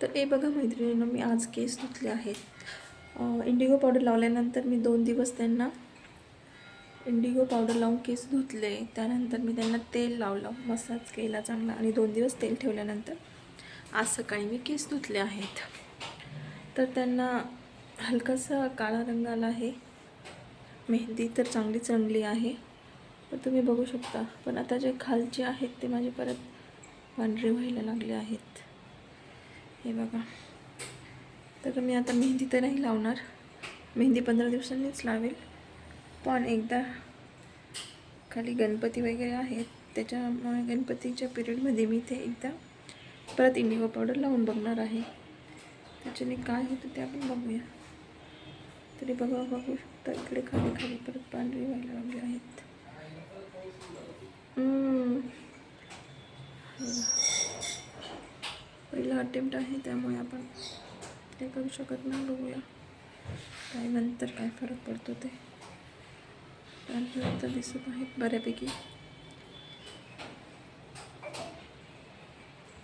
तर हे बघा मैत्रिणींनो, मी आज केस धुतले आहेत. इंडिगो पावडर लावल्यानंतर मी 2 दिवस त्यांना इंडिगो पावडर लावून केस धुतले. त्यानंतर मी त्यांना तेल लावलं, मसाज केला चांगला आणि 2 दिवस तेल ठेवल्यानंतर आज सकाळी मी केस धुतले आहेत. तर त्यांना हलकासा काळा रंग आला आहे. मेहंदी तर चांगलीच रंगली आहे, तर तुम्ही बघू शकता. पण आता जे खालचे आहेत ते माझे परत पांढरे व्हायला लागले आहेत. हे बघा. तर मी आता मेहंदी तर नाही लावणार, मेहंदी 15 दिवसांनीच लावेल. पण एकदा खाली गणपती वगैरे आहेत, त्याच्यामुळे गणपतीच्या पिरियडमध्ये मी ते एकदा परत इंडिगो पावडर लावून बघणार आहे. त्याच्याने काय होतं ते आपण बघूया. तरी बघू शकता, इकडे खाली खाली परत पांढरी व्हायला लागली आहेत. पहिला अटेम्प्ट आहे, त्यामुळे आपण ते करू शकत नाही. बघूया काय नंतर काय फरक पडतो ते. पांढरे तर दिसत आहेत बऱ्यापैकी.